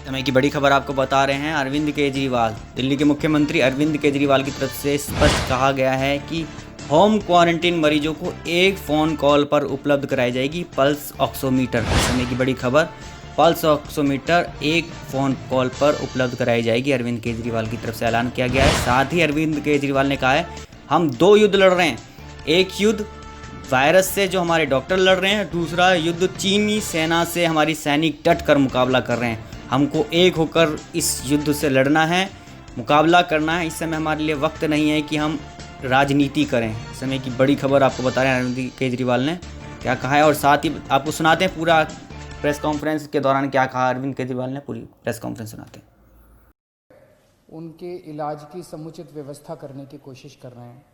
समय की बड़ी खबर आपको बता रहे हैं। अरविंद केजरीवाल, दिल्ली के मुख्यमंत्री अरविंद केजरीवाल की तरफ से स्पष्ट कहा गया है कि होम क्वारंटीन मरीजों को एक फ़ोन कॉल पर उपलब्ध कराई जाएगी पल्स ऑक्सीमीटर। समय की बड़ी खबर, पल्स ऑक्सीमीटर एक फ़ोन कॉल पर उपलब्ध कराई जाएगी, अरविंद केजरीवाल की तरफ से ऐलान किया गया है। साथ ही अरविंद केजरीवाल ने कहा है, हम 2 युद्ध लड़ रहे हैं। एक युद्ध वायरस से जो हमारे डॉक्टर लड़ रहे हैं, दूसरा युद्ध चीनी सेना से हमारी सैनिक डट कर मुकाबला कर रहे हैं। हमको एक होकर इस युद्ध से लड़ना है, मुकाबला करना है। इस समय हमारे लिए वक्त नहीं है कि हम राजनीति करें। समय की बड़ी खबर आपको बता रहे हैं अरविंद केजरीवाल ने क्या कहा है, और साथ ही आपको सुनाते हैं पूरा प्रेस कॉन्फ्रेंस के दौरान क्या कहा अरविंद केजरीवाल ने। पूरी प्रेस कॉन्फ्रेंस सुनाते हैं। उनके इलाज की समुचित व्यवस्था करने की कोशिश कर रहे हैं।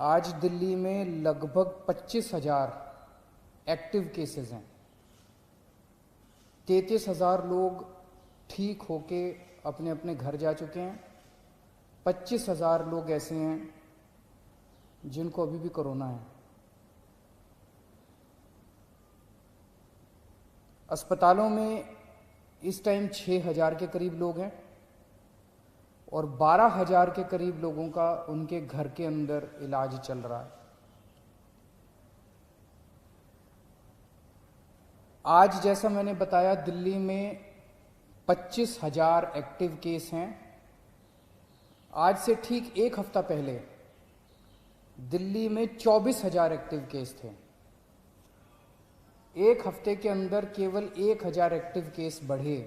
आज दिल्ली में लगभग 25,000 एक्टिव केसेस हैं। 33,000 लोग ठीक होके अपने अपने घर जा चुके हैं। 25,000 लोग ऐसे हैं जिनको अभी भी कोरोना है। अस्पतालों में इस टाइम 6,000 के करीब लोग हैं और 12,000 के करीब लोगों का उनके घर के अंदर इलाज चल रहा है। आज जैसा मैंने बताया, दिल्ली में 25,000 एक्टिव केस हैं। आज से ठीक एक हफ्ता पहले दिल्ली में 24,000 एक्टिव केस थे। एक हफ्ते के अंदर केवल 1,000 एक्टिव केस बढ़े।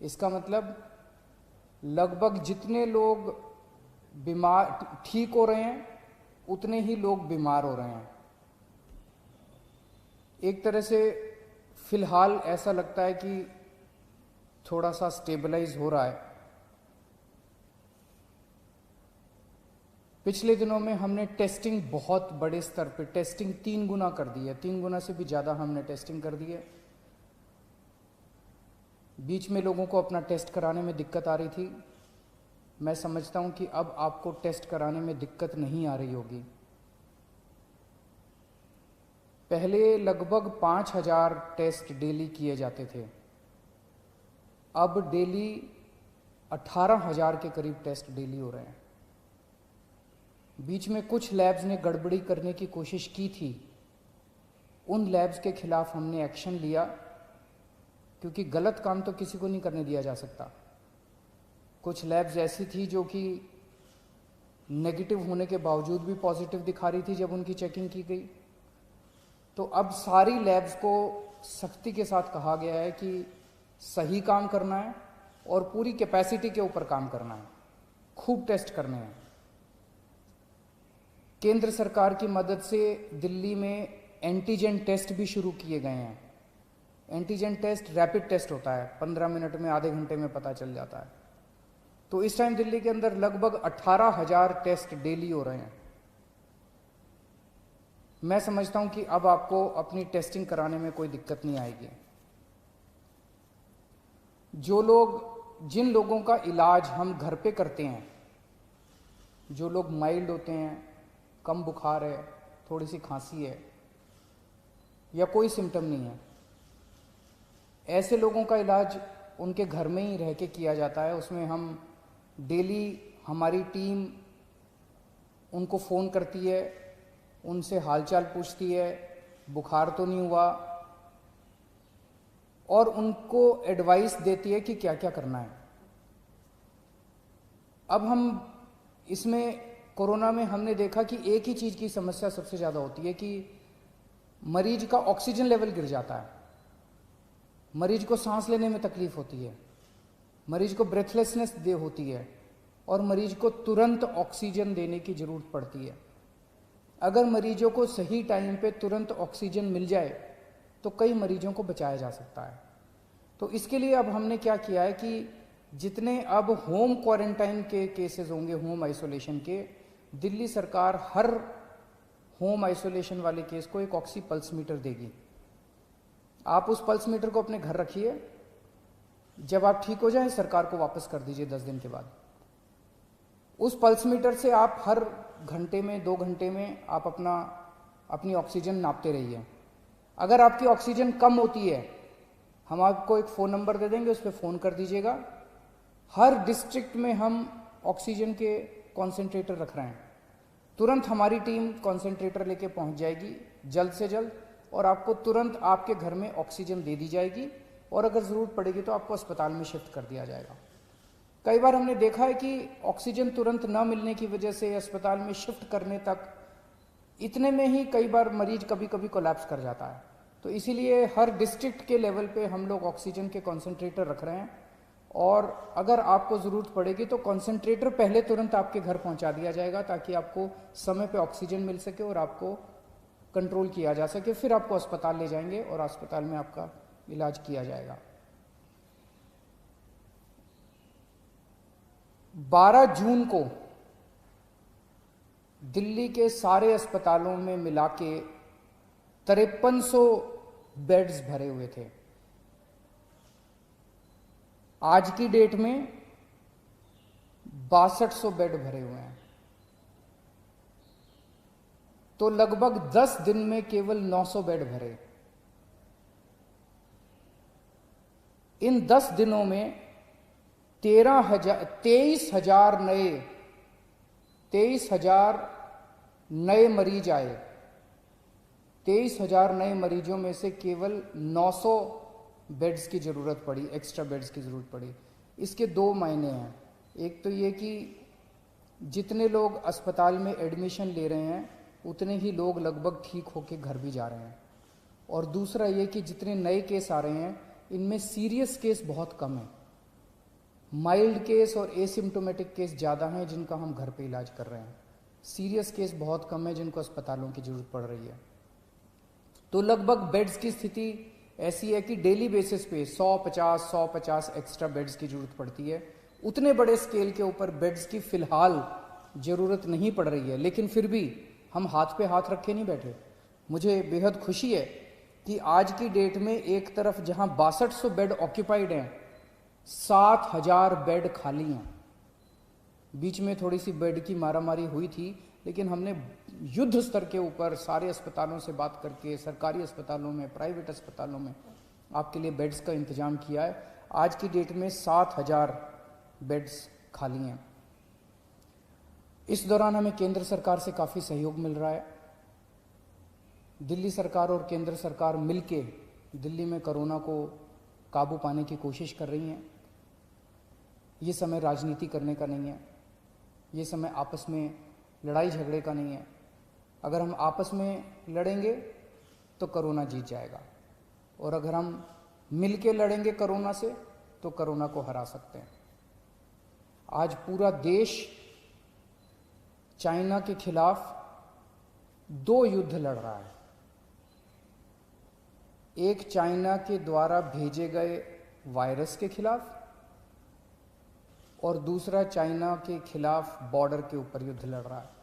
इसका मतलब लगभग जितने लोग बीमार ठीक हो रहे हैं, उतने ही लोग बीमार हो रहे हैं। एक तरह से फिलहाल ऐसा लगता है कि थोड़ा सा स्टेबलाइज हो रहा है। पिछले दिनों में हमने टेस्टिंग बहुत बड़े स्तर पर टेस्टिंग 3 गुना कर दी है। 3 गुना से भी ज़्यादा हमने टेस्टिंग कर दी है। बीच में लोगों को अपना टेस्ट कराने में दिक्कत आ रही थी। मैं समझता हूं कि अब आपको टेस्ट कराने में दिक्कत नहीं आ रही होगी। पहले लगभग 5,000 टेस्ट डेली किए जाते थे, अब डेली 18,000 के करीब टेस्ट डेली हो रहे हैं। बीच में कुछ लैब्स ने गड़बड़ी करने की कोशिश की थी। उन लैब्स के खिलाफ हमने एक्शन लिया, क्योंकि गलत काम तो किसी को नहीं करने दिया जा सकता। कुछ लैब्स ऐसी थी जो कि नेगेटिव होने के बावजूद भी पॉजिटिव दिखा रही थी जब उनकी चेकिंग की गई। तो अब सारी लैब्स को सख्ती के साथ कहा गया है कि सही काम करना है और पूरी कैपेसिटी के ऊपर काम करना है, खूब टेस्ट करने हैं। केंद्र सरकार की मदद से दिल्ली में एंटीजन टेस्ट भी शुरू किए गए हैं। एंटीजन टेस्ट रैपिड टेस्ट होता है, 15 मिनट में, आधे घंटे में पता चल जाता है। तो इस टाइम दिल्ली के अंदर लगभग 18,000 टेस्ट डेली हो रहे हैं। मैं समझता हूं कि अब आपको अपनी टेस्टिंग कराने में कोई दिक्कत नहीं आएगी। जिन लोगों का इलाज हम घर पे करते हैं, जो लोग माइल्ड होते हैं, कम बुखार है, थोड़ी सी खांसी है या कोई सिम्टम नहीं है, ऐसे लोगों का इलाज उनके घर में ही रह के किया जाता है। उसमें हम डेली, हमारी टीम उनको फ़ोन करती है, उनसे हालचाल पूछती है, बुखार तो नहीं हुआ, और उनको एडवाइस देती है कि क्या क्या करना है। अब हम इसमें कोरोना में हमने देखा कि एक ही चीज़ की समस्या सबसे ज़्यादा होती है कि मरीज का ऑक्सीजन लेवल गिर जाता है, मरीज को सांस लेने में तकलीफ होती है, मरीज को ब्रेथलेसनेस होती है और मरीज को तुरंत ऑक्सीजन देने की ज़रूरत पड़ती है। अगर मरीजों को सही टाइम पे तुरंत ऑक्सीजन मिल जाए तो कई मरीजों को बचाया जा सकता है। तो इसके लिए अब हमने क्या किया है कि जितने अब होम क्वारंटाइन के केसेस होंगे, होम आइसोलेशन के, दिल्ली सरकार हर होम आइसोलेशन वाले केस को एक ऑक्सी पल्स मीटर देगी। आप उस पल्स मीटर को अपने घर रखिए, जब आप ठीक हो जाएं सरकार को वापस कर दीजिए 10 दिन के बाद। उस पल्स मीटर से आप हर घंटे में, 2 घंटे में आप अपनी ऑक्सीजन नापते रहिए। अगर आपकी ऑक्सीजन कम होती है, हम आपको एक फ़ोन नंबर दे देंगे, उस पर फ़ोन कर दीजिएगा। हर डिस्ट्रिक्ट में हम ऑक्सीजन के कॉन्सेंट्रेटर रख रहे हैं। तुरंत हमारी टीम कॉन्सेंट्रेटर लेके पहुंच जाएगी जल्द से जल्द, और आपको तुरंत आपके घर में ऑक्सीजन दे दी जाएगी, और अगर ज़रूरत पड़ेगी तो आपको अस्पताल में शिफ्ट कर दिया जाएगा। कई बार हमने देखा है कि ऑक्सीजन तुरंत न मिलने की वजह से अस्पताल में शिफ्ट करने तक इतने में ही कई बार मरीज कभी कभी कोलैप्स कर जाता है। तो इसीलिए हर डिस्ट्रिक्ट के लेवल पे हम लोग ऑक्सीजन के कॉन्सेंट्रेटर रख रहे हैं, और अगर आपको ज़रूरत पड़ेगी तो कॉन्सेंट्रेटर पहले तुरंत आपके घर पहुंचा दिया जाएगा, ताकि आपको समय पे ऑक्सीजन मिल सके और आपको कंट्रोल किया जा सके। फिर आपको अस्पताल ले जाएंगे और अस्पताल में आपका इलाज किया जाएगा। 12 जून को दिल्ली के सारे अस्पतालों में मिला के 5300 बेड्स भरे हुए थे। आज की डेट में 6200 बेड भरे हुए हैं। तो लगभग 10 दिन में केवल 900 बेड भरे। इन 10 दिनों में 23,000 नए मरीज आए। 23,000 नए मरीजों में से केवल 900 बेड्स की ज़रूरत पड़ी, एक्स्ट्रा बेड्स की ज़रूरत पड़ी। इसके दो मायने हैं। एक तो ये कि जितने लोग अस्पताल में एडमिशन ले रहे हैं उतने ही लोग लगभग ठीक होकर घर भी जा रहे हैं, और दूसरा ये कि जितने नए केस आ रहे हैं इनमें सीरियस केस बहुत कम है। माइल्ड केस और एसिम्टोमेटिक केस ज़्यादा हैं जिनका हम घर पे इलाज कर रहे हैं। सीरियस केस बहुत कम है जिनको अस्पतालों की ज़रूरत पड़ रही है। तो लगभग बेड्स की स्थिति ऐसी है कि डेली बेसिस पे 150 एक्स्ट्रा बेड्स की ज़रूरत पड़ती है। उतने बड़े स्केल के ऊपर बेड्स की फ़िलहाल ज़रूरत नहीं पड़ रही है, लेकिन फिर भी हम हाथ पे हाथ रखे नहीं बैठे। मुझे बेहद खुशी है कि आज की डेट में एक तरफ जहां 6200 बेड ऑक्यूपाइड हैं, 7000 बेड खाली हैं। बीच में थोड़ी सी बेड की मारामारी हुई थी, लेकिन हमने युद्ध स्तर के ऊपर सारे अस्पतालों से बात करके सरकारी अस्पतालों में, प्राइवेट अस्पतालों में आपके लिए बेड्स का इंतजाम किया है। आज की डेट में 7000 बेड्स खाली हैं। इस दौरान हमें केंद्र सरकार से काफ़ी सहयोग मिल रहा है। दिल्ली सरकार और केंद्र सरकार मिलके दिल्ली में कोरोना को काबू पाने की कोशिश कर रही हैं। ये समय राजनीति करने का नहीं है, ये समय आपस में लड़ाई झगड़े का नहीं है। अगर हम आपस में लड़ेंगे तो कोरोना जीत जाएगा, और अगर हम मिलके लड़ेंगे कोरोना से तो कोरोना को हरा सकते हैं। आज पूरा देश चाइना के खिलाफ 2 युद्ध लड़ रहा है। एक चाइना के द्वारा भेजे गए वायरस के खिलाफ, और दूसरा चाइना के खिलाफ बॉर्डर के ऊपर युद्ध लड़ रहा है।